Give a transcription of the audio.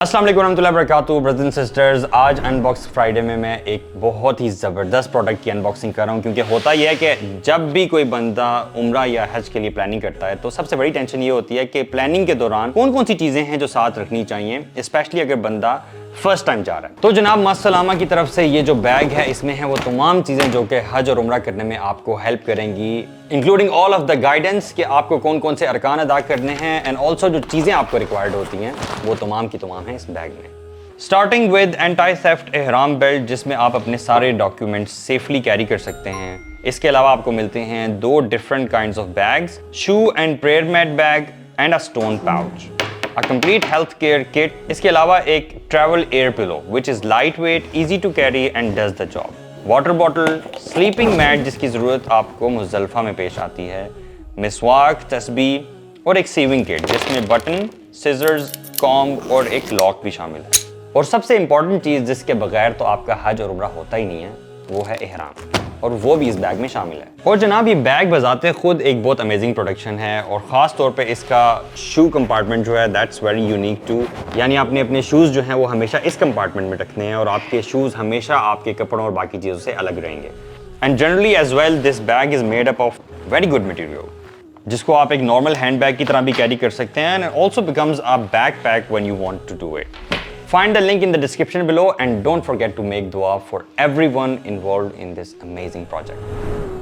अस्सलाम वालेकुम रहमतुल्लाहि व बरकातुहू ब्रदर्स एंड सिस्टर्स। आज अनबॉक्स फ्राइडे में मैं एक बहुत ही ज़बरदस्त प्रोडक्ट की अनबॉक्सिंग कर रहा हूँ, क्योंकि होता यह है कि जब भी कोई बंदा उम्रा या हज के लिए प्लानिंग करता है तो सबसे बड़ी टेंशन ये होती है कि प्लानिंग के दौरान कौन कौन सी चीज़ें हैं जो साथ रखनी चाहिए, स्पेशली अगर बंदा फर्स्ट टाइम जा रहा है। तो जनाब मास्सलामा की तरफ से ये जो बैग है इसमें है वो तमाम चीज़ें जो कि हज और उम्रा करने में आपको हेल्प करेंगी, including all of the guidance कि आपको कौन कौन से अरकान अदा करने हैं, एंड ऑल्सो जो चीज़ें आपको रिक्वायर्ड होती हैं वो तमाम की तमाम हैं इस बैग में। स्टार्टिंग विद एंटी थेफ्ट एहराम बेल्ट, जिसमें आप अपने सारे डॉक्यूमेंट्स सेफली कैरी कर सकते हैं। इसके अलावा आपको मिलते हैं 2 different kinds of bags, shoe and prayer mat bag and a stone pouch, a complete health care kit. इसके अलावा एक travel air pillow which is light weight, easy to carry and does the job, water bottle, sleeping mat जिसकी ज़रूरत आपको Muzdalifah में पेश आती है, मिसवाक, तस्बीह और एक सीविंग किट जिसमें बटन, सिजर्स, कॉम्ब और एक लॉक भी शामिल है। और सबसे इंपॉर्टेंट चीज़ जिसके बगैर तो आपका हज और उम्रा होता ही नहीं है वो है एहराम, और वो भी इस बैग में शामिल है। और जनाब ये बैग बजाते खुद एक बहुत अमेजिंग प्रोडक्शन है, और ख़ास तौर पे इसका शू कंपार्टमेंट जो है दैट्स वेरी यूनिक टू, यानी आपने अपने शूज़ जो हैं वो हमेशा इस कंपार्टमेंट में रखने हैं और आपके शूज़ हमेशा आपके कपड़ों और बाकी चीज़ों से अलग रहेंगे। And generally as well this bag is made up of very good material, जिसको आप एक नॉर्मल हैंड बैग की तरह भी कैरी कर सकते हैं, and also becomes a backpack when you want to do it. Find the link in the description below and don't forget to make dua for everyone involved in this amazing project.